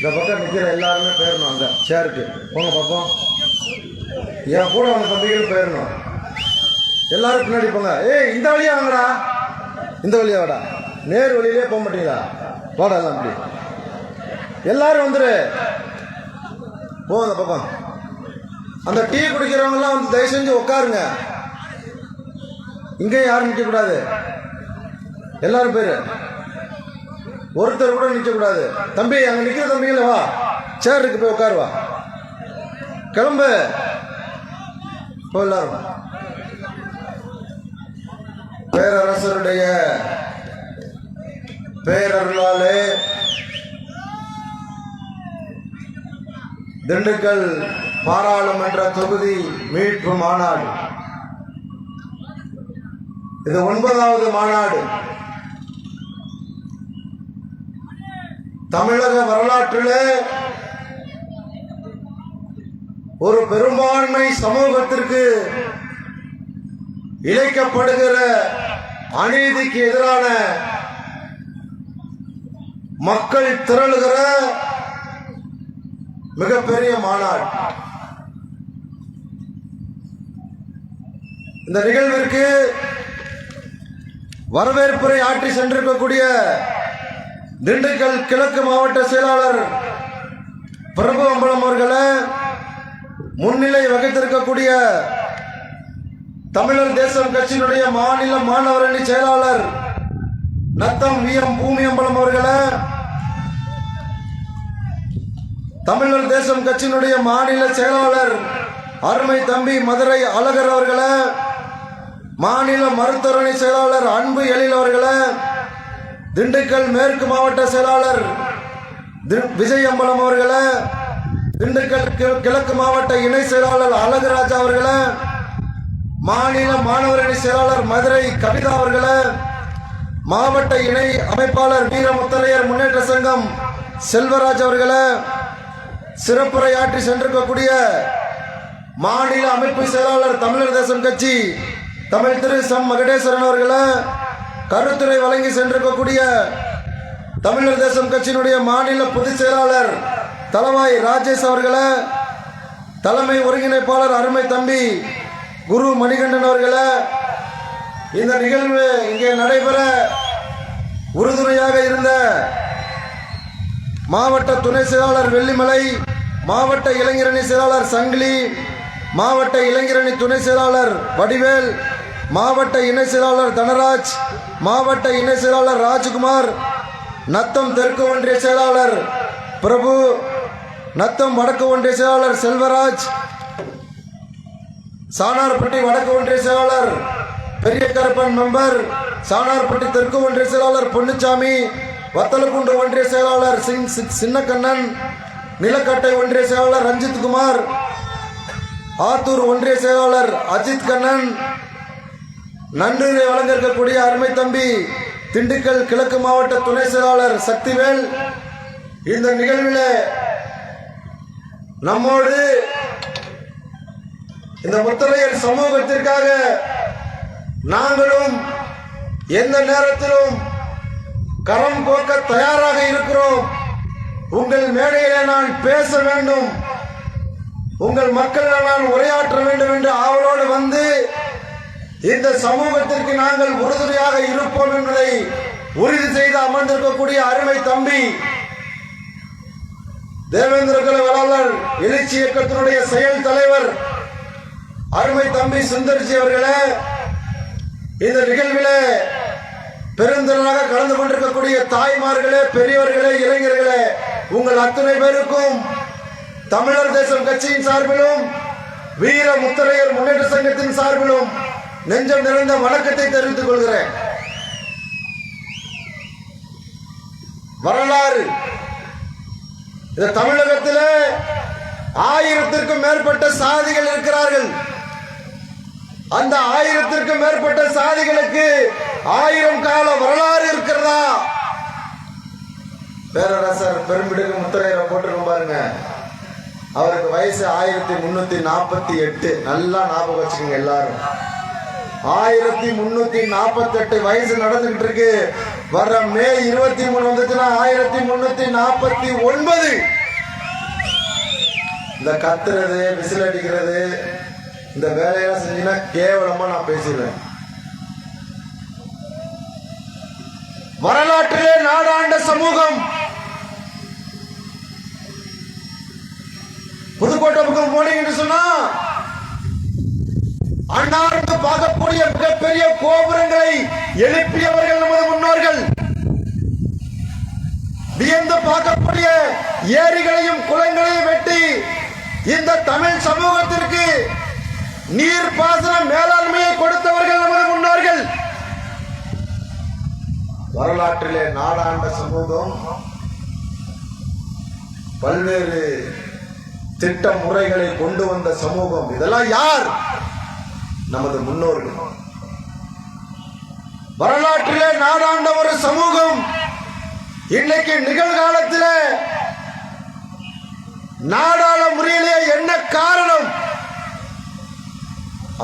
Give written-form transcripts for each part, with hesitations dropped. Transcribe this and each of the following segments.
இந்த பக்கம் நிற்கிற எல்லாருமே போயிடணும். அங்கே சேருக்கு போங்க பார்ப்போம். என் கூட அவங்க தம்பிகள் போயிடணும். எல்லாரும் பின்னாடி போங்க. ஏய், இந்த வழியா வாங்கடா, இந்த வழியா வாடா. நேர் வழியிலே போக மாட்டீங்களா? வாடா எல்லாம் அப்படி எல்லாரும் வந்துரு. போங்க பக்கம். அந்த டீ குடிக்கிறவங்கலாம் வந்து தயவு செஞ்சு உட்காருங்க. இங்கே யாரும் நிற்கக்கூடாது. எல்லாரும் பேரு ஒருத்தர் கூட நிற்கக்கூடாது. தம்பி, அங்கே நிற்கிற தம்பிங்கள வா, சேர் இருக்கு, போய் உட்காருவா. கிளம்பு போ எல்லாரும். பேரரசருடைய பேரருளாலே திண்டுக்கல் பாராளுமன்ற தொகுதி மீட்பு மாநாடு, இது 9வது மாநாடு. தமிழக வரலாற்றிலே ஒரு பெரும்பான்மை சமூகத்திற்கு இழைக்கப்படுகிற அநீதிக்கு எதிரான மக்கள் திரளுகிற மிகப்பெரிய மாநாடு. இந்த நிகழ்விற்கு வரவேற்புரை ஆற்றி சென்றிருக்கக்கூடிய திண்டுக்கல் கிழக்கு மாவட்ட செயலாளர் பிரபு அம்பலம் அவர்களை, முன்னிலை வகித்திருக்கக்கூடிய தமிழர் தேசம் கட்சியினுடைய மாநில மாணவர் அணி செயலாளர் நத்தம் விஎம் பூமி அம்பலம் அவர்களை, தமிழர் தேசம் கட்சியினுடைய மாநில செயலாளர் அருமை தம்பி மதுரை அழகர் அவர்களை, மாநில மருத்துவரணி செயலாளர் அன்பு எழில் அவர்களை, திண்டுக்கல் மேற்கு மாவட்ட செயலாளர் விஜய் அம்பலம் அவர்களை, திண்டுக்கல் கிழக்கு மாவட்ட இணை செயலாளர் அழகுராஜா அவர்களை, மாநில மாணவரணி செயலாளர் மதுரை கவிதா அவர்களை, மாவட்ட இணை அமைப்பாளர் வீரமுத்தரையர் முன்னேற்ற சங்கம் செல்வராஜ் அவர்களை, சிறப்புரை ஆற்றி சென்றிருக்கக்கூடிய மாநில அமைப்பு செயலாளர் தமிழர் தேசம் கட்சி தமிழ் திரு சம் மகடேஸ்வரன் அவர்களை, கருத்துரை வழங்கி சென்றிருக்கக்கூடிய தமிழர் தேசம் கட்சியினுடைய மாநில பொதுச் செயலாளர் தலவாய் ராஜேஷ் அவர்களை, தலைமை ஒருங்கிணைப்பாளர் அருமை தம்பி குரு மணிகண்டன் அவர்களை, இந்த நிகழ்வு இங்கே நடைபெற உறுதுணையாக இருந்த மாவட்ட துணை செயலாளர் வெள்ளிமலை, மாவட்ட இளைஞரணி செயலாளர் சங்கிலி, மாவட்ட இளைஞரணி துணை செயலாளர் வடிவேல், மாவட்ட இணை செயலாளர் தனராஜ், மாவட்ட இணை செயலாளர் ராஜ்குமார், நத்தம் தெற்கு ஒன்றிய செயலாளர் பிரபு, நத்தம் வடக்கு ஒன்றிய செயலாளர் செல்வராஜ், சானார்பட்டி வடக்கு ஒன்றிய செயலாளர் பெரிய கருப்பன் மெம்பர், சானார்பட்டி தெற்கு ஒன்றிய செயலாளர் பொன்னுச்சாமி, வத்தலக்குண்டு ஒன்றிய செயலாளர் சின்னக்கண்ணன், நிலக்கட்டை ஒன்றிய செயலாளர் ரஞ்சித் குமார், ஆத்தூர் ஒன்றிய செயலாளர் அஜித் கண்ணன், நன்றியை வழங்க இருக்கக்கூடிய அருமை தம்பி திண்டுக்கல் கிழக்கு மாவட்ட துணை செயலாளர் சக்திவேல். இந்த நிகழ்வில் நம்மோடு இந்த முத்தரையர் சமூகத்திற்காக நாங்களும் எந்த நேரத்திலும் கரம் கோக்க தயாராக இருக்கிறோம். உங்கள் மேடையிலே நான் பேச வேண்டும், உங்கள் மக்களிடம் நான் உரையாற்ற வேண்டும் என்று ஆவலோடு வந்து இந்த சமூகத்திற்கு நாங்கள் உறுதுணையாக இருப்போம் என்பதை உறுதி செய்து அமர்ந்திருக்கக்கூடிய அருமை தம்பி தேவேந்திர குல வேளாளர் எழுச்சி இயக்கத்தினுடைய செயல் தலைவர் அருமை தம்பி சுந்தர்ஜி அவர்களே, இந்த நிகழ்விலே பெருந்திரளாக கலந்து கொண்டிருக்கக்கூடிய தாய்மார்களே, பெரியவர்களே, இளைஞர்களே, உங்கள் அத்தனை பேருக்கும் தமிழர் தேசம் கட்சியின் சார்பிலும் வீர முத்தரையர் முன்னேற்ற சங்கத்தின் சார்பிலும் நெஞ்சம் நிறைந்த வணக்கத்தை தெரிவித்துக் கொள்கிறேன். வரலாறு, இந்த தமிழகத்திலே 1000த்திற்கும் மேற்பட்ட சாதிகள் இருக்கிறார்கள். அந்த 1000த்திற்கும் மேற்பட்ட சாதிகளுக்கு 1000 கால வரலாறு இருக்கிறதா? பேரரசர் பெரும்பிடுகு முத்தரையரை போட்டிருக்கும் பாருங்க, அவருக்கு வயசு 1348. நல்லா ஞாபகம் வச்சுக்கோங்க எல்லாரும். 1348 வயசு நடந்துகிட்டு இருக்கு. வர்ற மே 23 வந்துச்சுன்னா 1349 இந்த கத்துறது விசில் அடிக்கிறது இந்த வேலையெல்லாம் செஞ்சீங்கன்னா கேவலமா நான் பேசிடுவேன். வரலாற்றிலே நாடாண்ட சமூகம் புதுக்கோட்டை பக்கம் போனீங்கன்னு சொன்னா அன்னார்ந்து பார்க்கக்கூடிய மிகப்பெரிய கோபுரங்களை எழுப்பியவர்கள் நமது முன்னோர்கள். வியந்து பார்க்கக்கூடிய ஏரிகளையும் குளங்களையும் வெட்டி இந்த தமிழ் சமூகத்திற்கு நீர்ப்பாசன மேலாண்மையை கொடுத்தவர்கள் நமது முன்னோர்கள். வரலாற்றிலே நாடாண்ட சமூகம் பல்வேறு திட்ட முறைகளை கொண்டு வந்த சமூகம். இதெல்லாம் யார்? நமது முன்னோர்கள். வரலாற்றிலே நாடாண்ட ஒரு சமூகம் இன்னைக்கு நிகழ்காலத்திலே நாடாள முறையிலே என்ன காரணம்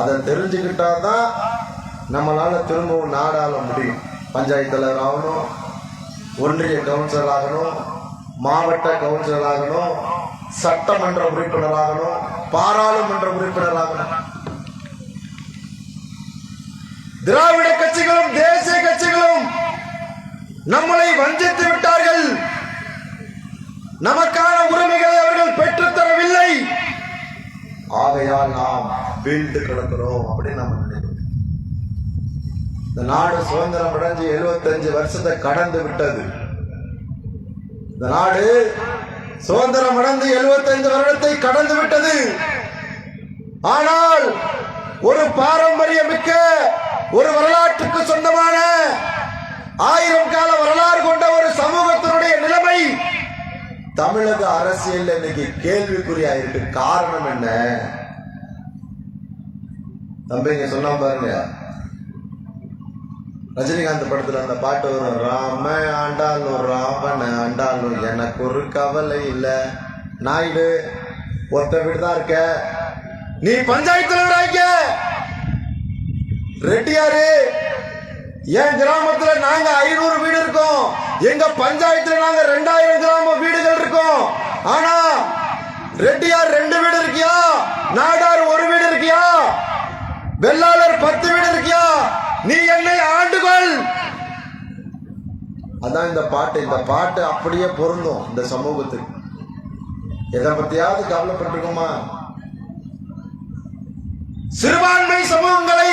அதை தெரிஞ்சுக்கிட்டாதான் நம்மளால திரும்பவும் நாடாள முடியும். பஞ்சாயத்து தலைவர் ஆகணும், ஒன்றிய கவுன்சிலர் ஆகணும், மாவட்ட கவுன்சிலர் ஆகணும், சட்டமன்ற உறுப்பினர் ஆகணும், பாராளுமன்ற உறுப்பினர் ஆகணும். திராவிட கட்சிகளும் தேசிய கட்சிகளும் நம்மளை வஞ்சித்து விட்டார்கள். நமக்கான உரிமைகளை அவர்கள் பெற்றுத்தரவில்லை. ஆகையால் நாம் வீழ்ந்து கிடக்கிறோம் அப்படின்னு நம்ம நினைக்கிறோம். இந்த நாடு சுதந்திரம் அடைஞ்சு 75 வருஷத்தை கடந்து விட்டது. இந்த நாடு சுதந்திரம் அடைந்து 75 வருடத்தை கடந்து விட்டது. ஆனால் ஒரு பாரம்பரியமிக்க ஒரு வரலாற்றுக்கு சொந்தமான 1000 கால வரலாறு கொண்ட ஒரு சமூகத்தினுடைய நிலைமை தமிழக அரசியல் இன்னைக்கு கேள்விக்குறியாயிருக்கு. காரணம் என்ன? தம்பிங்க சொன்னா பாருங்க, ரஜினிகாந்த் படத்துல அந்த பாட்டு வரும், ராம ஆண்டாலும் ராவண ஆண்டாலும் எனக்கு ஒரு கவலை இல்ல. நாயுடு ஒருத்த வீடுதான் இருக்க, நீ பஞ்சாயத்துல ரெட்டியாரு என் கிராமத்துல நாங்க 500 வீடு இருக்கோம், எங்க பஞ்சாயத்துல நாங்க 2000 கிராம வீடுகள் இருக்கோம். ஆனா ரெட்டியார் 2 வீடு இருக்கியா, நாடார் 1 வீடு இருக்கியா, வெள்ளாளர் 10 வீடு இருக்கியா, நீ என்னை ஆண்டுகொள். அதான் இந்த பாட்டு. இந்த பாட்டு அப்படியே பொருந்தும் இந்த சமூகத்துக்கு. எதை பத்தியாவது கவலைப்பட்டிருக்குமா? சிறுபான்மை சமூகங்களை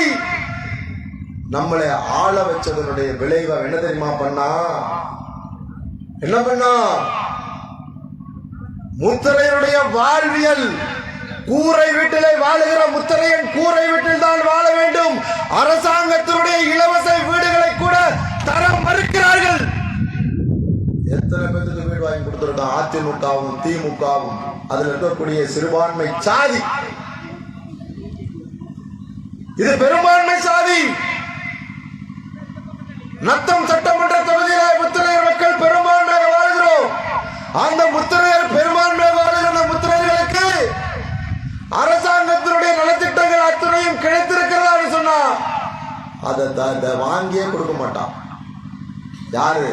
நம்மளை ஆள வச்சதனுடைய விளைவை என்ன தெரியுமா பண்ணா? என்ன பண்ணா? முத்தரையனுடைய வாழ்வியல், கூரை வீட்டிலே வாழுகிற முத்தரையன் கூரை வீட்டில் தான் வாழ வேண்டும். அரசாங்கத்தினுடைய இலவச வீடுகளை கூட தர மறுக்கிறார்கள். எத்தனை பேருக்கு வீடு வாங்கி கொடுத்திருக்கான் அதிமுகவும் திமுகவும், அதில் இருக்கக்கூடிய சிறுபான்மை சாதி. இது பெரும்பான்மை சாதி. நத்தம் சட்டமன்ற தொகுதியில் முத்திரையர் மக்கள் பெரும்பான்மையாக வாழ்கிறோம். அந்த முத்திரையர் பெரும்பான்மையாக வாழ்கிற அந்த முத்திரையர்களுக்கு அரசாங்கத்தினுடைய நலத்திட்டங்கள் அத்தனையும் கிடைத்திருக்கிறதா சொன்னா அதை வாங்கியே கொடுக்க மாட்டான். யாரு?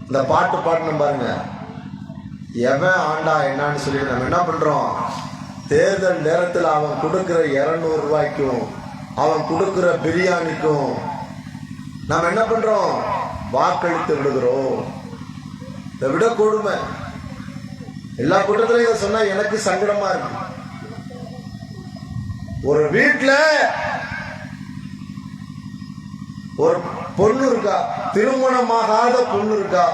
இந்த பாட்டு பாடணும் பாருங்க, எவன் ஆண்டா என்னன்னு சொல்லி நம்ம என்ன பண்றோம்? தேர்தல் நேரத்தில் அவன் கொடுக்கிற 200 ரூபாய்க்கும் அவன் கொடுக்கிற பிரியாணிக்கும் நாம் என்ன பண்றோம்? வாக்களித்து விடுகிறோம். இதை விட கொடுமை. எல்லா கூட்டத்திலையும் இதை சொன்னா எனக்கு சங்கடமா இருக்கு. ஒரு வீட்டுல ஒரு பொண்ணு இருக்கா, திருமணமாகாத பொண்ணு இருக்கா,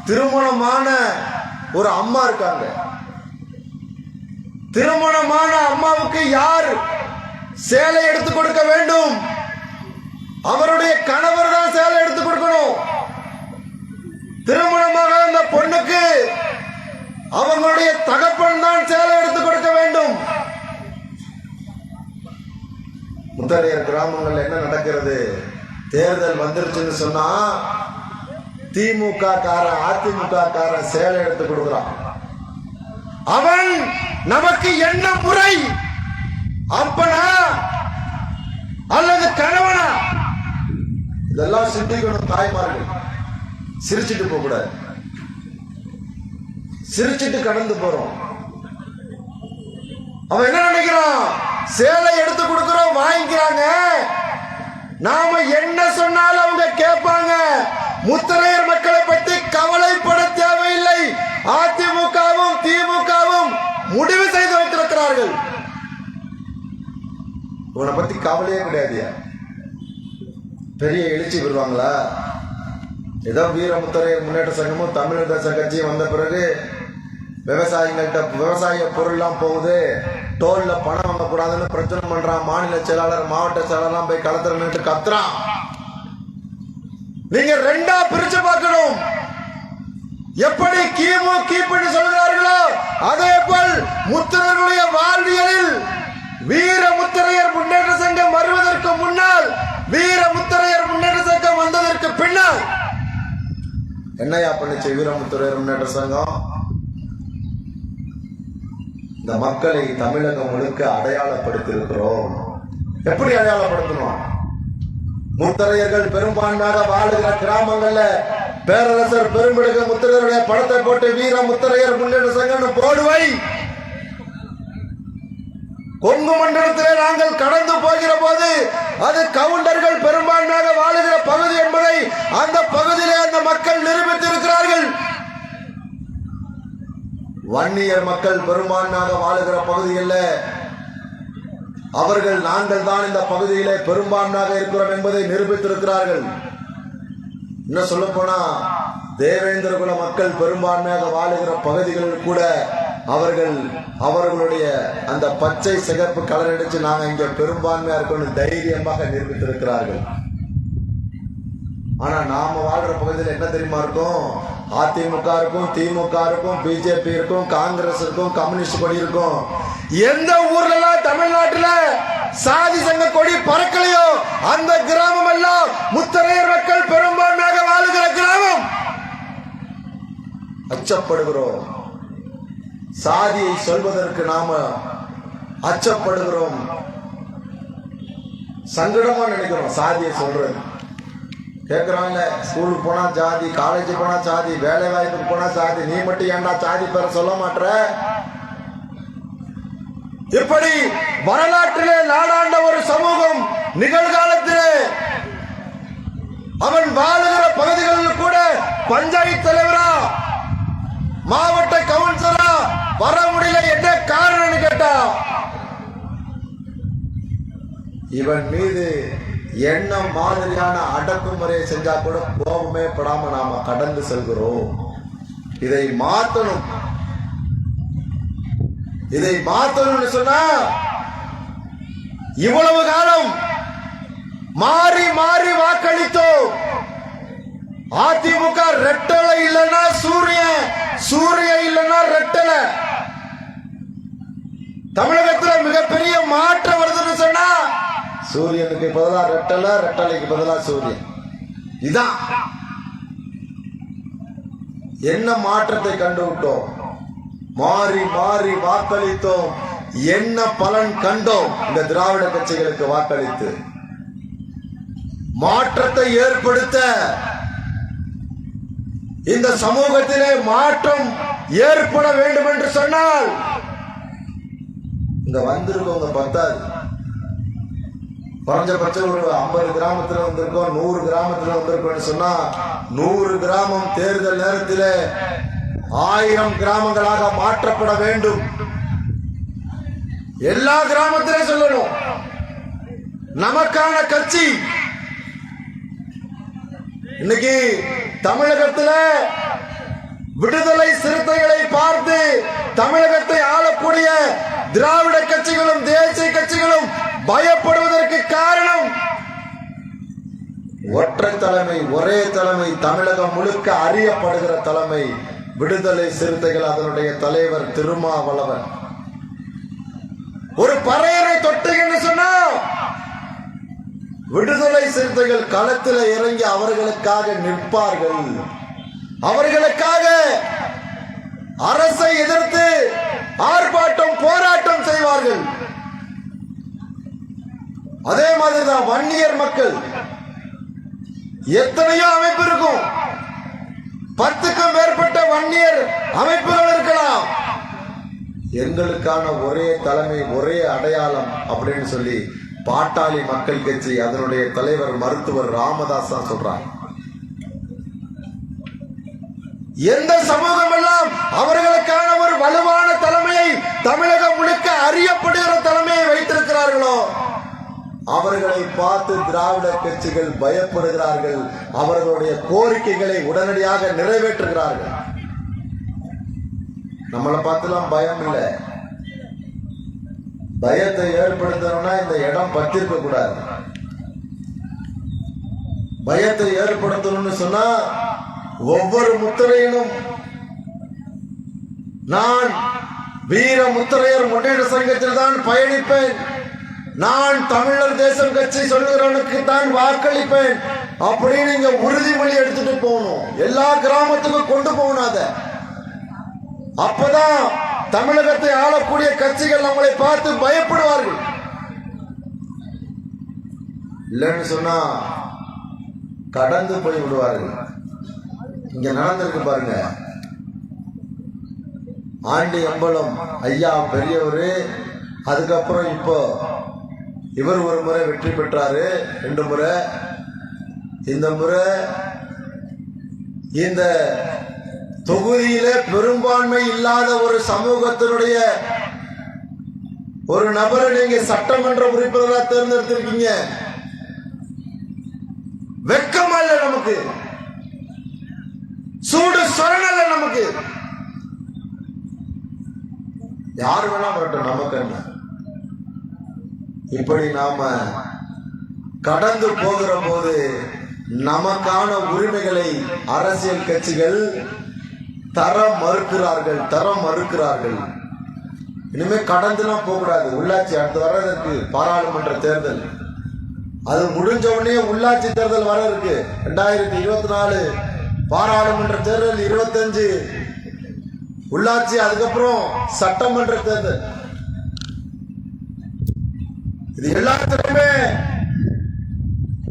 திருமணமான ஒரு அம்மா இருக்காங்க. திருமணமான அம்மாவுக்கு யார் சேலை எடுத்து கொடுக்க வேண்டும்? அவருடைய கணவர் தான் சேலை எடுத்து கொடுக்கணும். திருமணமாக அந்த பொண்ணுக்கு அவங்களுடைய தகப்பன் தான் சேலை எடுத்து கொடுக்க வேண்டும். முத்தரையர் கிராமங்கள்ல என்ன நடக்கிறது? தேர்தல் வந்துருச்சுன்னு சொன்னா திமுக காரன் அதிமுக காரன் சேலை எடுத்து கொடுக்கிறான். அவன் நமக்கு என்ன முறை? அப்பனா அல்லது கணவனா? இதெல்லாம் சிந்திக்கணும் தாய்மார்கள். சிரிச்சிட்டு போக கூடாது. சிரிச்சிட்டு கடந்து போறோம். அவன் என்ன நினைக்கிறான்? சேலை எடுத்து கொடுக்கிறோம், வாங்கிக்கிறாங்க. நாம என்ன சொன்னாலும் அவங்க கேட்பாங்க. முத்தரையர் மக்களை பற்றி கவலைப்பட தேவையில்லை. அதிமுகவும் திமுகவும் முடிவு செய்து வைத்திருக்கிறார்கள். உன்னை பத்தி கவலையே கிடையாது. பெரிய எழுச்சி பெறுவாங்களா? ஏதோ வீரமுத்தரையர் முன்னேற்ற சங்கமும் தமிழர் தேச கட்சியும் வந்த பிறகு விவசாயிகள்கிட்ட விவசாய பொருள்லாம் போகுது, டோல்ல பணம் வாங்கக்கூடாதுன்னு பிரச்சனை பண்றான். மாநில செயலாளர் மாவட்ட செயலாளர் போய் களத்துல நின்று கத்துறான். நீங்க ரெண்டா பிரிச்சு பார்க்கணும். எப்படி கிமு கிபி சொல்கிறார்களோ அதே போல் முத்தரையர்களுடைய வாழ்வியலில் வீரமுத்தரையர் முன்னேற்ற சங்கம் வருவதற்கு முன்னால், வீரமுத்தரையர் முன்னேற்ற சங்கம் வந்ததற்கு பின்னால் என்னையா பண்ணிச்சு வீரமுத்தரையர் முன்னேற்ற சங்கம்? இந்த மக்களை தமிழகம் முழுக்க அடையாளப்படுத்தியிருக்கிறோம். எப்படி அடையாளப்படுத்தணும்? முத்தரையர்கள் பெரும்பான்மையாக வாழுகிற கிராமங்கள்ல பேரரசர் பெரும்பிடுக முத்தரையருடைய படத்தை போட்டு வீர முத்தரையர் முன்னேற்ற சங்கம் போடுவை. கொங்கு மண்டலத்திலே நாங்கள் கடந்து போகிற போது அது கவுண்டர்கள் பெரும்பான்மையாக வாழுகிற பகுதி என்பதை அந்த பகுதியிலே அந்த மக்கள் நிரூபித்திருக்கிறார்கள். வன்னியர் மக்கள் பெரும்பான்மையாக வாழுகிற பகுதியில் அவர்கள் நாங்கள் தான் இந்த பகுதியிலே பெரும்பான்மையாக இருக்கிறோம் என்பதை நிரூபித்திருக்கிறார்கள். இன்னும் சொல்ல போனா தேவேந்திர குல மக்கள் பெரும்பான்மையாக வாழுகிற பகுதிகளில் கூட அவர்களுடைய அந்த பச்சை சிகப்பு கலர் அடிச்சு நாங்க இங்க பெரும்பான்மையா இருக்கணும் தைரியமாக நிரூபித்திருக்கிறார்கள். ஆனா நாம வாழ்ற பகுதியில் என்ன தெரியுமா இருக்கும்? அதிமுக இருக்கும், திமுக இருக்கும், பிஜேபி இருக்கும், காங்கிரஸ் இருக்கும், கம்யூனிஸ்ட் கொடி இருக்கும். எந்த ஊர்ல எல்லாம் தமிழ்நாட்டுல சாதி சங்க கொடி பறக்கலையோ அந்த கிராமம் எல்லாம் முத்தரையர் மக்கள் பெரும்பான்மையாக வாழுகிற கிராமம். அச்சப்படுகிறோம். சாதியை சொல்வதற்கு நாம அச்சப்படுகிறோம். சங்கடமா நினைக்கிறோம் சாதியை சொல்றது. கேட்கிறாங்க, ஸ்கூலுக்கு போனா ஜாதி, காலேஜ் போனா ஜாதி, வேலை வாய்ப்புக்கு போனா ஜாதி, நீ மட்டும் ஏன்டா ஜாதி பேர சொல்ல மாட்ட? இப்படி வரலாற்றிலே நாடாண்ட ஒரு சமூகம் நிகழ்காலத்திலே அவன் வாழுகிற பகுதிகளில் கூட பஞ்சாயத்து தலைவரா மாவட்ட கவுன்சிலரா வர முடியல. என்ன காரணம் கேட்டா இவன் மீது என்ன மாதிரியான அடக்குமுறையை செஞ்சா கூட கோபமே படாம நாம கடந்து செல்கிறோம். இதை மாற்றணும். இதை மாற்றணும்னு சொன்னா இவ்வளவு காலம் மாறி மாறி வாக்களித்தோம். அதிமுக ரெட்டலை இல்லைன்னா சூரியன், சூரியன் இல்லைன்னா ரெட்டலை. தமிழகத்தில் மிகப்பெரிய மாற்றம் வருதுன்னு சொன்னா சூரியனுக்கு பதிலா ரெட்டலை, ரெட்டலைக்கு பதிலா சூரியன். இதான் என்ன மாற்றத்தை கண்டுவிட்டோம்? மாறி மாறி வாக்களித்தோம். என்ன பலன் கண்டோம்? இந்த திராவிட கட்சிகளுக்கு வாக்களித்து மாற்றத்தை ஏற்படுத்த, இந்த சமூகத்திலே மாற்றம் ஏற்பட வேண்டும் என்று சொன்னால் இங்க வந்திருக்கவங்க பத்தாது. குறைஞ்சபட்சம் ஒரு 50 கிராமத்துல வந்திருக்கோம், 100 கிராமத்துல வந்திருக்கோம் சொன்னா 100 கிராமம் தேர்தல் நேரத்திலே 1000 கிராமங்களாக மாற்றப்பட வேண்டும். எல்லா கிராமத்திலே சொல்லணும் நமக்கான கட்சி. இன்னைக்கு தமிழகத்துல விடுதலை சிறுத்தைகளை பார்த்து தமிழகத்தை ஆளக்கூடிய திராவிட கட்சிகளும் தேசிய கட்சிகளும் பயப்படுவதற்கு காரணம் ஒற்றை தலைமை, ஒரே தலைமை, தமிழகம் முழுக்க அறியப்படுகிற தலைமை விடுதலை சிறுத்தைகள். அதனுடைய தலைவர் திருமாவளவன். ஒரு பறையரை தொட்டுன்னு சொன்னா விடுதலை சிறுத்தைகள் களத்தில் இறங்கி அவர்களுக்காக நிற்பார்கள். அவர்களுக்காக அரசை எதிர்த்து ஆர்ப்பாட்டம், போராட்டம் செய்வார்கள். அதே மாதிரிதான் வன்னியர் மக்கள். எத்தனையோ அமைப்பு இருக்கும், 10க்கும் மேற்பட்ட வன்னியர் அமைப்புகள் இருக்கலாம். எங்களுக்கான ஒரே தலைமை, ஒரே அடையாளம் அப்படின்னு சொல்லி பாட்டாளி மக்கள் கட்சி அதனுடைய தலைவர் மருத்துவர் ராமதாஸ் தான் சொல்றாங்க. எந்த சமூகம் எல்லாம் அவர்களுக்கான ஒரு வலுவான தலைமையை, தமிழகம் முழுக்க அறியப்படுகிற தலைமையை வைத்திருக்கிறார்களோ அவர்களை பார்த்து திராவிட கட்சிகள் பயப்படுகிறார்கள். அவர்களுடைய கோரிக்கைகளை உடனடியாக நிறைவேற்றுகிறார்கள். நம்மளை பார்த்துலாம் பயம் இல்லை. பயத்தை ஏற்படுத்தணும்னா இந்த இடம் பத்திருக்க கூடாது. பயத்தை ஏற்படுத்தணும்னு சொன்னா ஒவ்வொரு முத்திரையிலும் நான் வீர முத்திரையர் முன்னேற்ற சங்கத்தில் தான் பயணிப்பேன், நான் தமிழர் தேசம் கட்சி சொல்லுகிறவனுக்கு தான் வாக்களிப்பேன் அப்படின்னு நீங்க உறுதிமொழி எடுத்துட்டு போகணும். எல்லா கிராமத்துக்கும் கொண்டு போகணும். அத அப்பதான் தமிழகத்தை ஆளக்கூடிய கட்சிகள் நம்மளை பார்த்து பயப்படுவார்கள். இல்லைன்னு சொன்னா கடந்து போய் விடுவார்கள். இங்க நடந்திருக்கு பாருங்க. ஆண்டி அம்பலம் ஐயா பெரியவரு, அதுக்கப்புறம் இப்போ இவர் ஒரு முறை வெற்றி பெற்றாரு, 2 முறை. இந்த முறை இந்த தொகுதியில பெரும்பான்மை இல்லாத ஒரு சமூகத்தினுடைய ஒரு நபரை நீங்க சட்டமன்ற உறுப்பினராக தேர்ந்தெடுத்திருக்கீங்க. வெக்கமா இல்ல நமக்கு? சூடு சொரணல்ல நமக்கு? யாரு வேணா வரட்டும், நமக்கு என்ன? இப்படி நாம கடந்து போகிற போது நமக்கான உரிமைகளை அரசியல் கட்சிகள் தரம் மறுக்கிறார்கள். இனிமே கடந்துலாம் போக கூடாது. உள்ளாட்சி அடுத்து வர்றதற்கு பாராளுமன்ற தேர்தல், அது முடிஞ்ச உடனே உள்ளாட்சி தேர்தல் வர இருக்கு. 2024 பாராளுமன்ற தேர்தல், 25 உள்ளாட்சி, அதுக்கப்புறம் சட்டமன்ற தேர்தல். இது எல்லாத்துக்குமே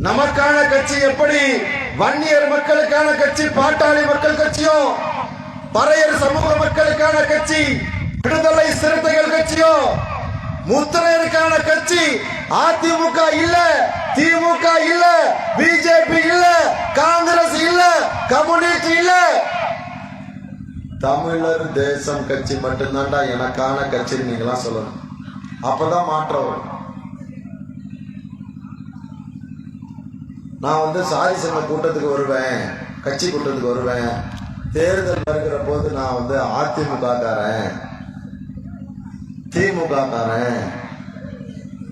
நமக்கான கட்சி எப்படி வன்னியர் மக்களுக்கான கட்சி பாட்டாளி மக்கள் கட்சியோ, பறையர் சமூக மக்களுக்கான கட்சி விடுதலை சிறுத்தைகள் கட்சியோ, முத்திரையருக்கான கட்சி அதிமுக இல்ல, திமுக இல்ல, பிஜேபி இல்ல, காங்கிரஸ் இல்ல, கம்யூனிஸ்ட் இல்ல, தமிழர் தேசம் கட்சி மட்டும்தான்டா எனக்கான கட்சி நீங்களாம் சொல்லணும். அப்பதான் மாற்றம் வரும். நான் சாதி சங்க கூட்டத்துக்கு வருவேன், கட்சி கூட்டத்துக்கு வருவேன். தேர்தல் வருகிற போது நான் அதிமுக காரன், திமுக காரன்.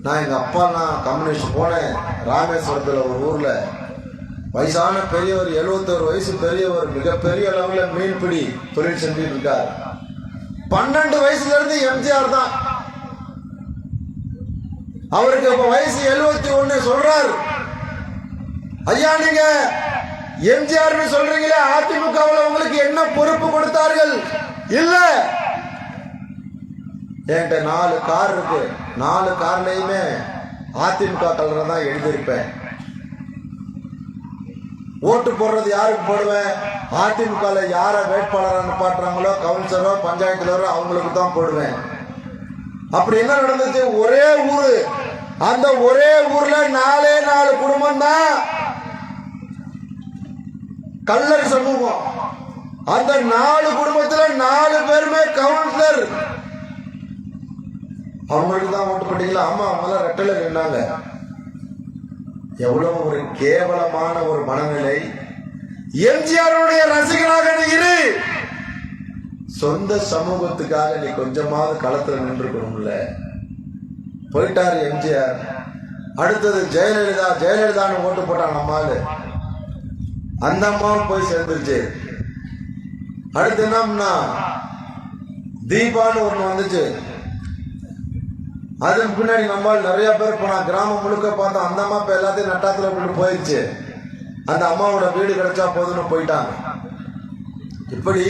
நான் எங்க அப்பாலாம் கம்யூனிஸ்ட் போனேன். ராமேஸ்வரத்தில் ஒரு ஊர்ல வயசான பெரியவர், 71 வயசு பெரியவர், மிகப்பெரிய அளவில் மீன்பிடி தொழில் செஞ்சுட்டு இருக்கார். 12 வயசுல இருந்து எம்ஜிஆர் தான். அவருக்கு இப்ப வயசு 71. சொல்றார், ஐயா நீங்க எம்ஜிஆர் சொல்றீங்களே, அதிமுகவில் உங்களுக்கு என்ன பொறுப்பு கொடுத்தார்கள்? இல்ல, என்கிட்ட 4 கார் இருக்கு. 4 கார்லயுமே அதிமுக கலர் தான் எழுதியிருப்பேன். ஓட்டு போடுறது யாருக்கு போடுவேன்? அதிமுக யார வேட்பாளராக நிப்பாட்டுறாங்களோ, கவுன்சிலரோ, பஞ்சாயத்துல அவங்களுக்கு தான் போடுவேன். அப்படி என்ன நடந்துச்சு? ஒரே ஊரு, அந்த ஒரே ஊர்ல 4 குடும்பம் தான் கல்லர் சமூகம். அந்த 4 குடும்பத்துல 4 பேருமே கவுன்சிலர். அவங்களுக்கு தான் ஓட்டு போட்டீங்களா? ஆமா, அவங்க ரெட்டல நின்னாங்க. எவ்வளவு ஒரு கேவலமான ஒரு மனநிலை. எம்ஜிஆருடைய ரசிகனாக நீ இரு, சொந்த சமூகத்துக்காக நீ கொஞ்சமாவது களத்துல நின்றுக்கணும்ல. போயிட்டாரு எம்ஜிஆர். அடுத்தது ஜெயலலிதான்னு ஓட்டு போட்டான் நம்மாலு. அந்த அம்மாவும் போய் சேர்ந்துருச்சு. அடுத்து என்னம்னா தீபான்னு ஒண்ணு வந்துச்சு. அதுக்கு பின்னாடி நம்மால் நிறைய பேர் போனா. கிராமம் முழுக்க பார்த்தோம். அந்த அம்மா இப்ப எல்லாத்தையும் நட்டாத்துல கொண்டு போயிடுச்சு. அந்த அம்மாவோட வீடு கிடைச்சா போதுன்னு போயிட்டாங்க. இப்படி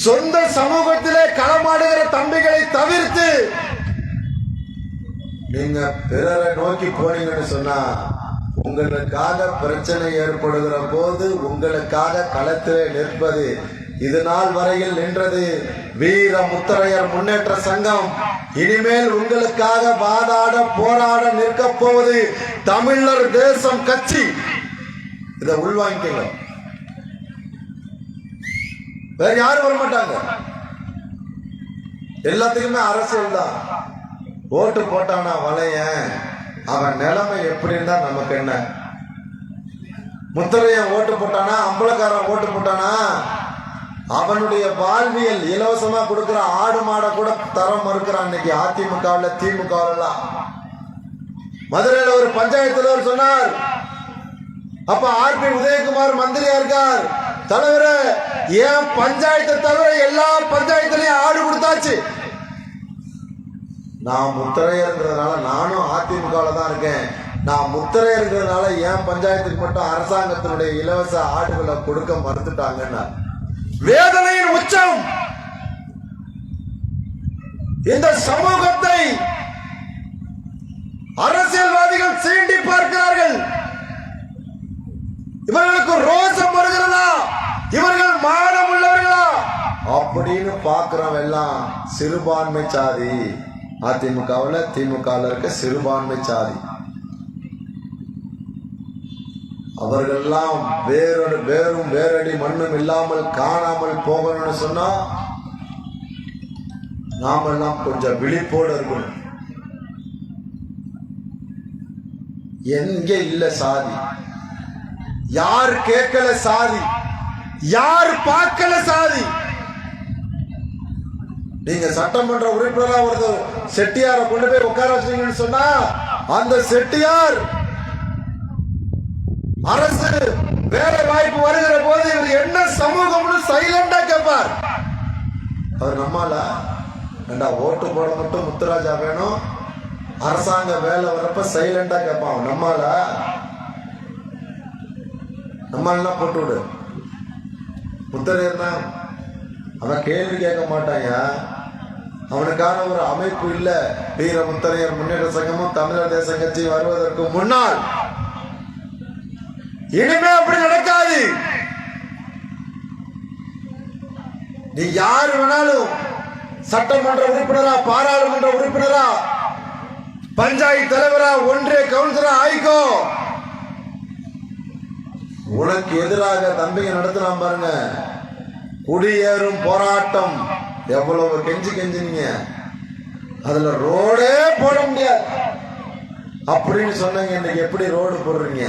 சொந்த சமூகத்திலே களமாடுகிற தம்பிகளை தவிர்த்து நீங்க பிறரை நோக்கி போனீங்கன்னு சொன்னா உங்களுக்காக பிரச்சனை ஏற்படுகிற போது உங்களுக்காக களத்திலே நிற்பது இது நாள் வரையில் நின்றது வீர முத்தரையர் முன்னேற்ற சங்கம். இனிமேல் உங்களுக்காக வாதாட போராட நிற்க போவது தமிழர் தேசம் கட்சி. இதை உள்வாங்கிக்கங்க. வேற யாரும் வர மாட்டாங்க. எல்லாத்துக்குமே அரசியல் தான். ஓட்டு போட்டானா வளைய அவன் நிலைமை எப்படி இருந்தா நமக்கு என்ன? முத்தரையன் ஓட்டு போட்டானா, அம்பலக்காரன் ஓட்டு போட்டானா, அவனுடைய வாழ்வியல் இலவசமா கொடுக்கிற ஆடு மாடை கூட தரம் மறுக்கிறான் இன்னைக்கு அதிமுகவில் திமுகலாம். மதுரையில் ஒரு பஞ்சாயத்துல ஒரு சொன்னார், அப்ப ஆர்பி உதயகுமார் மந்திரியா இருக்கார், தலைவர ஏன் பஞ்சாயத்தை தவிர எல்லா பஞ்சாயத்துலயும் ஆடு கொடுத்தாச்சு. நான் முத்திரையர்ன்றதுனால, நானும் அதிமுகவில் தான் இருக்கேன், நான் முத்திரையர்ன்றதுனால என் பஞ்சாயத்துக்கு மட்டும் அரசாங்கத்தினுடைய இலவச ஆடுகளை கொடுக்க மறுத்துட்டாங்கன்னா வேதனையின் உச்சம். இந்த சமூகத்தை அரசியல்வாதிகள் சீண்டி பார்க்கிறார்கள். இவர்களுக்கு ரோசம் வருகிறதா? இவர்கள் மானம் உள்ளவர்களா அப்படின்னு பார்க்கிறவன் எல்லாம் சிறுபான்மை சாதி. அதிமுகவில் திமுகவில் இருக்க சிறுபான்மை சாதி. அவர்கள்லாம் வேறும் வேரடி மண்ணும் இல்லாமல் காணாமல் போகணும்னு சொன்னா நாமெல்லாம் கொஞ்சம் விழிப்போடு இருக்கணும். எங்க இல்ல சாதி? யார் கேட்கல சாதி? யார் பார்க்கல சாதி? நீங்க சட்டமன்ற உறுப்பினரா ஒரு செட்டியாரை கொண்டு போய் உட்கார வச்சீங்கன்னு சொன்னா அந்த செட்டியார் அரசு வேலை வாய்ப்பு வருகிற போது இவர் என்ன சமூகம்னு சைலண்டா கேட்பார். அவர் நம்மால ஏண்டா ஓட்டு போட மட்டும் முத்துராஜா வேணும், அரசாங்க வேலை வரப்ப சைலண்டா கேட்பான். நம்மாலாம் போட்டு விடு. முத்தரையர்னா அவன் கேள்வி கேட்க மாட்டாங்க. அவனுக்கான ஒரு அமைப்பு இல்ல. வீர முத்தரையர் முன்னேற்ற சங்கமும் தமிழர் தேச கட்சி வருவதற்கு முன்னால். இனிமே அப்படி நடக்காது. நீ யார் வேணாலும் சட்டமன்ற உறுப்பினரா, பாராளுமன்ற உறுப்பினரா, பஞ்சாயத்து தலைவரா, ஒன்றிய கவுன்சிலரா ஆயிக்கோ. உனக்கு எதிராக தம்பிங்க நடத்தினான் பாருங்க குடியேறும் போராட்டம். எவ்வளவு கெஞ்சினீங்க, அதுல ரோடே போட முடியாது அப்படின்னு சொன்னீங்க. இன்னைக்கு எப்படி ரோடு போடுறீங்க?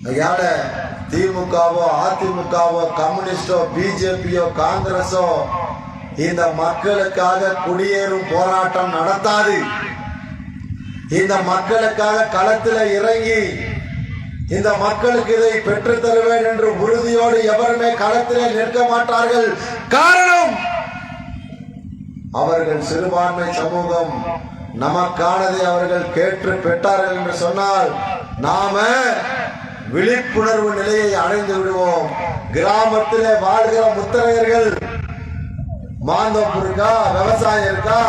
அதனால திமுகவோ அதிமுகவோ கம்யூனிஸ்டோ பிஜேபியோ காங்கிரஸோ இந்த மக்களுக்காக குடியேறும் போராட்டம் நடத்தாது. இந்த மக்களுக்காக களத்தில் இறங்கி இந்த மக்களுக்கு இதை பெற்று தருவேன் என்று உறுதியோடு எவருமே களத்திலே நிற்க மாட்டார்கள். காரணம், அவர்கள் சிறுபான்மை சமூகம். நமக்கானதை அவர்கள் கேட்டு பெற்றார்கள் என்று சொன்னால் நாம விழிப்புணர்வு நிலையை அடைந்து விடுவோம். கிராமத்திலே வாழ்கிற முத்தரையர்கள், மாந்தோப்பு இருக்கா, விவசாயம் இருக்கா,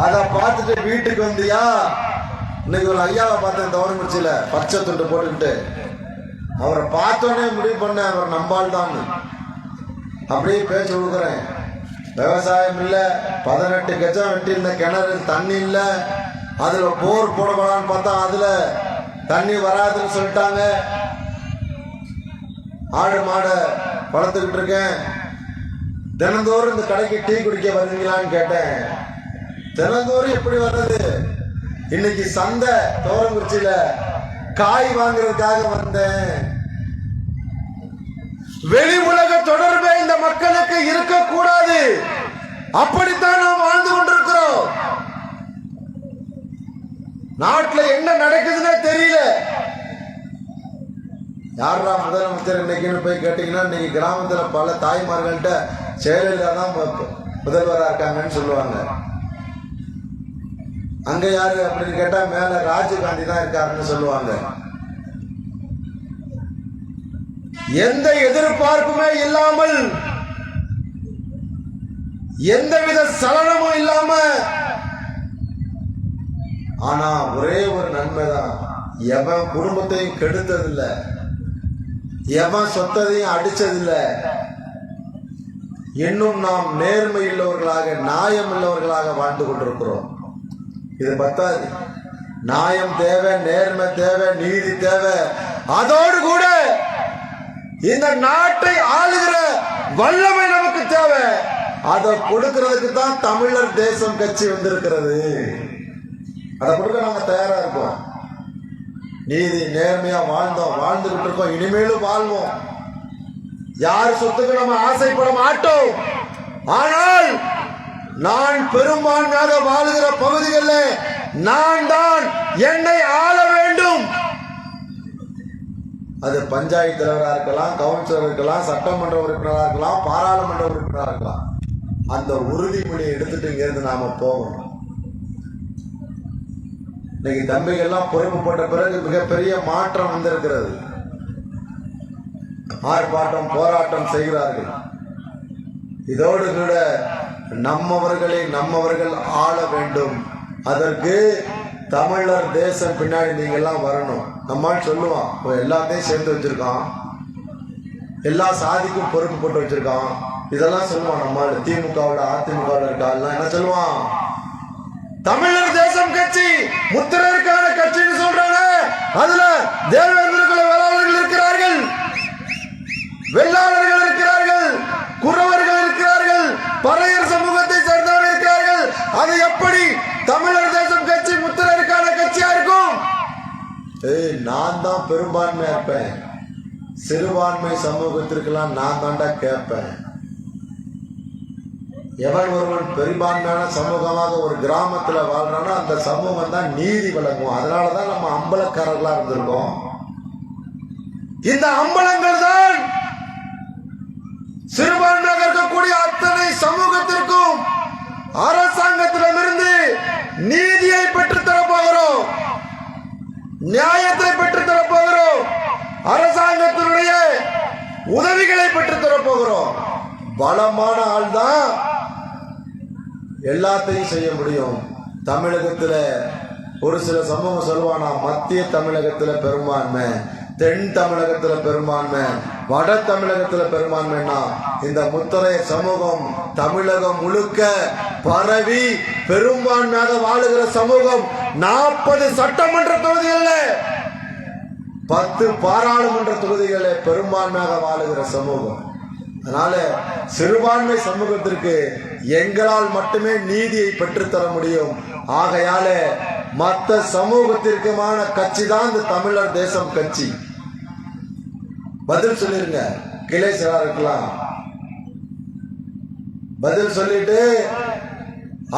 அதை பார்த்துட்டு வீட்டுக்கு வந்தியா? இன்னைக்கு ஒரு ஐயாவை பார்த்தேன் தவறுமுச்சியில, பச்சை துண்டு போட்டுக்கிட்டு. அவரை பார்த்தோன்னே முடிவு பண்ண அவர் நம்பால் தான். அப்படியே பேச்சு கொடுக்குறேன். விவசாயம் இல்லை, 18 கஜம் வெட்டி இருந்த கிணறு தண்ணி இல்லை, அதுல போர் போடப்படான்னு பார்த்தா அதுல தண்ணி வராதுன்னு சொல்லிட்டாங்க. ஆடு மாடை வளர்த்துக்கிட்டு இருக்கேன். தினந்தோறும் இந்த கடைக்கு டீ குடிக்க வருவீங்களான்னு கேட்டேன். தினந்தோறும் எப்படி வர்றது? இன்னைக்கு சந்தை தோரங்குறிச்சியில காய் வாங்குறதுக்காக வந்தேன். வெளி உலக தொடர்பே இந்த மக்களுக்கு இருக்கக்கூடாது. அப்படித்தான் நாம் வாழ்ந்து கொண்டிருக்கிறோம். நாட்டில் என்ன நடக்குதுன்னே தெரியல. யாரா முதலமைச்சர் இன்னைக்குன்னு போய் கேட்டீங்கன்னா இன்னைக்கு கிராமத்துல பல தாய்மார்கள்ட்ட செயலலிதா தான் முதல்வராக இருக்காங்கன்னு சொல்லுவாங்க. அங்க யாரு அப்படின்னு கேட்டா மேல ராஜீவ்காந்தி தான் இருக்காருன்னு சொல்லுவாங்க. எந்த எதிர்பார்ப்புமே இல்லாமல், எந்தவித சலனமும் இல்லாம, ஆனா ஒரே ஒரு நன்மைதான், எவன் குடும்பத்தையும் கெடுத்ததில்ல, எவன் சொத்ததையும் அடிச்சதில்ல. இன்னும் நாம் நேர்மை உள்ளவர்களாக, நியாயம் உள்ளவர்களாக வாழ்ந்து கொண்டிருக்கிறோம். இது பத்தாது, நியாயம் தேவை, நேர்மை தேவை, நீதி தேவை. அதோடு கூட இந்த நாட்டை ஆளுகிற வல்லமை நமக்கு தேவை. அதை கொடுக்கிறதுக்கு தான் தமிழர் தேசம் கட்சி வந்திருக்கிறது. அதை கொடுக்க நாங்க தயாரா இருக்கோம். நீதி நேர்மையா வாழ்ந்தோம், வாழ்ந்துகிட்டு இருக்கோம், இனிமேலும் வாழ்வோம். யார் சொத்துக்கு நம்ம ஆசைப்பட மாட்டோம். ஆனால் நான் பெரும்பான்மையாக வாழுகிற பகுதிகளில் நான் தான் என்னை ஆள வேண்டும். அது பஞ்சாயத்து தலைவராக இருக்கலாம், கவுன்சிலர் இருக்கலாம், சட்டமன்ற உறுப்பினராக இருக்கலாம், பாராளுமன்ற உறுப்பினராக இருக்கலாம். அந்த உறுதிமொழியை எடுத்துட்டு இங்கிருந்து நாம போகணும். இன்னைக்கு தம்பிகள்லாம் பொறுப்பு போட்ட பிறகு மிகப்பெரிய மாற்றம் வந்திருக்கிறது. ஆர்ப்பாட்டம் போராட்டம் செய்கிறார்கள். இதோடு கூட நம்மவர்கள் ஆள வேண்டும். அதற்கு தமிழர் தேசம் பின்னாடி நீங்க எல்லாம் வரணும். நம்மால் சொல்லுவான், எல்லாத்தையும் சேர்த்து வச்சிருக்கான், எல்லா சாதிக்கும் பொறுப்பு போட்டு வச்சிருக்கான், இதெல்லாம் சொல்லுவான். நம்மால் திமுகவோட அதிமுகவோட இருக்கா என்ன சொல்லுவான்? தமிழர் தேசம் கட்சி முத்திரருக்கான கட்சின்னு சொல்றாங்க. அதுல தேவேந்திர குல வேளாளர்கள் இருக்கிறார்கள், வெள்ளாளர்கள் இருக்கிறார்கள், குறவர்கள் இருக்கிறார்கள், பறையர் சமூகத்தை சேர்ந்தவர்கள் இருக்கிறார்கள். அது எப்படி தமிழர் தேசம் கட்சி முத்திரருக்கான கட்சியா இருக்கும்? நான் தான் பெரும்பான்மையா இருப்பேன், சிறுபான்மை சமூகத்திற்கெல்லாம் நான் தாண்டா கேட்பேன். எவன் ஒருவன் பெரும்பான்மையான சமூகமாக ஒரு கிராமத்துல வாழ்றானோ அந்த சமூகம் தான் நீதி வழங்கும். அதனாலதான் நம்ம அம்பலக்காரர்களா இருந்திருக்கோம். இந்த அம்பலங்கள் தான் சிறுபான்மையாக இருக்கக்கூடிய அத்தனை சமூகத்திற்கும் அரசாங்கத்திடமிருந்து நீதியை பெற்றுத்தரப் போகிறோம், நியாயத்தை பெற்றுத்தரப் போகிறோம், அரசாங்கத்தினுடைய உதவிகளை பெற்றுத்தரப் போகிறோம். பலமான ஆள் தான் எல்லாத்தையும் செய்ய முடியும். தமிழகத்துல ஒரு சில சமூகம் சொல்லுவானா, மத்திய தமிழகத்துல பெரும்பான்மை, தென் தமிழகத்துல பெரும்பான்மை, வட தமிழகத்துல பெரும்பான்மைன்னா இந்த முத்தரைய சமூகம் தமிழகம் முழுக்க பரவி பெரும்பான்மையாக வாழுகிற சமூகம். 40 சட்டமன்ற தொகுதிகளில் 10 பாராளுமன்ற தொகுதிகளில் பெரும்பான்மையாக வாழுகிற சமூகம். அதனால சிறுபான்மை சமூகத்திற்கு எங்களால் மட்டுமே நீதியை பெற்றுத்தர முடியும். ஆகையால மற்ற சமூகத்திற்குமான கட்சி தான் இந்த தமிழர் தேசம் கட்சி. பதில் சொல்லிருங்க, கிளை செயலா இருக்கலாம். பதில் சொல்லிட்டு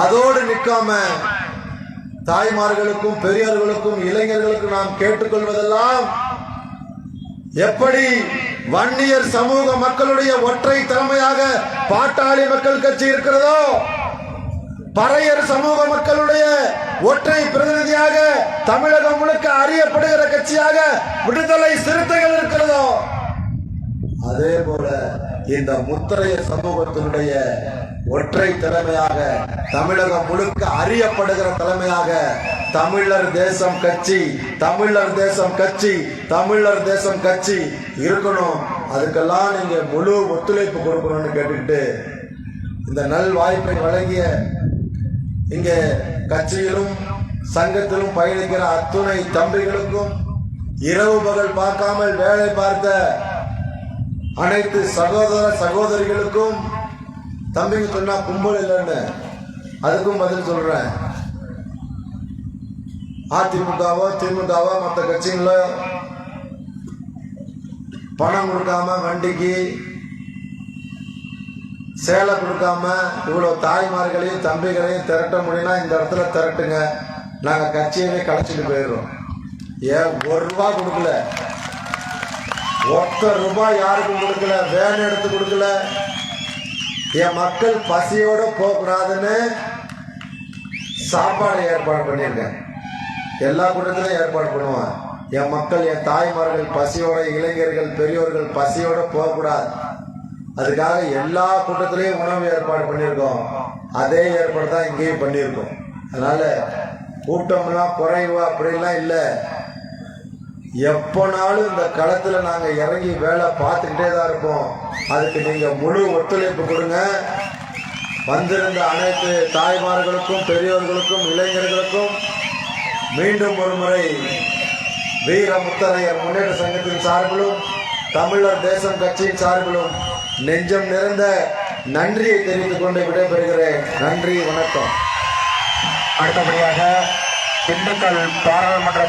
அதோடு நிற்காம தாய்மார்களுக்கும் பெரியோர்களுக்கும் இளைஞர்களுக்கும் நாம் கேட்டுக்கொள்வதெல்லாம், எப்படி வன்னியர் சமூக மக்களுடைய ஒற்றை தலைமையாக பாட்டாளி மக்கள் கட்சி இருக்கிறதோ, பறையர் சமூக மக்களுடைய ஒற்றை பிரதிநிதியாக தமிழகம் முழுக்க அறியப்படுகிற கட்சியாக விடுதலை சிறுத்தைகள் இருக்கிறதோ, அதே போல இந்த முத்தரைய சமூகத்தினுடைய ஒற்றை தலைமையாக தமிழகம் முழுக்க அறியப்படுகிற தலைமையாக தமிழர் தேசம் கட்சி, தமிழர் தேசம் கட்சி, தமிழர் தேசம் கட்சி இருக்கணும். அதுக்கெல்லாம் நீங்க முழு ஒத்துழைப்பு கொடுக்கணும்னு கேட்டுக்கிட்டு இந்த நல் வாய்ப்பை வழங்கிய இங்க கட்சியிலும் சங்கத்திலும் பயணிக்கிற அத்துணை தம்பிகளுக்கும், இரவு பகல் பார்க்காமல் வேலை பார்த்த அனைத்து சகோதர சகோதரிகளுக்கும், தம்பிங்க சொன்னா கும்பல் இல்லைன்னு அதுக்கும் பதில் சொல்றேன். அதிமுகவோ திமுகவோ மற்ற கட்சிகளோ பணம் கொடுக்காம, வண்டிக்கு சேலை கொடுக்காம இவ்வளவு தாய்மார்களையும் தம்பிகளையும் திரட்ட முடியும்னா இந்த இடத்துல திரட்டுங்க, நாங்க கட்சியவே கலைச்சிட்டு போயிடுறோம். ஏன் ₹1 கொடுக்கல, ₹1 யாருக்கும் கொடுக்கல, வேன் எடுத்து கொடுக்கல. என் மக்கள் பசியோட போகக்கூடாதுன்னு சாப்பாடு ஏற்பாடு பண்ணியிருக்கேன். எல்லா கூட்டத்திலும் ஏற்பாடு பண்ணுவேன். என் மக்கள், என் தாய்மார்கள் பசியோட, இளைஞர்கள் பெரியோர்கள் பசியோட போகக்கூடாது. அதுக்காக எல்லா கூட்டத்திலையும் உணவு ஏற்பாடு பண்ணியிருக்கோம். அதே ஏற்பாடு தான் இங்கேயும் பண்ணியிருக்கோம். அதனால கூட்டம்லாம் குறைவு அப்படிலாம் இல்லை. எப்போனாலும் இந்த களத்தில் நாங்கள் இறங்கி வேலை பார்த்துக்கிட்டே தான் இருப்போம். அதுக்கு நீங்கள் முழு ஒத்துழைப்பு கொடுங்க. வந்திருந்த அனைத்து தாய்மார்களுக்கும், பெரியோர்களுக்கும், இளைஞர்களுக்கும் மீண்டும் ஒரு முறை வீரமுத்தரையர் முன்னேற்ற சங்கத்தின் சார்பிலும் தமிழர் தேசம் கட்சியின் சார்பிலும் நெஞ்சம் நிறைந்த நன்றியை தெரிவித்துக் கொண்டு விடைபெறுகிறேன். நன்றி, வணக்கம். அடுத்தபடியாக திண்டுக்கல் பாராளுமன்ற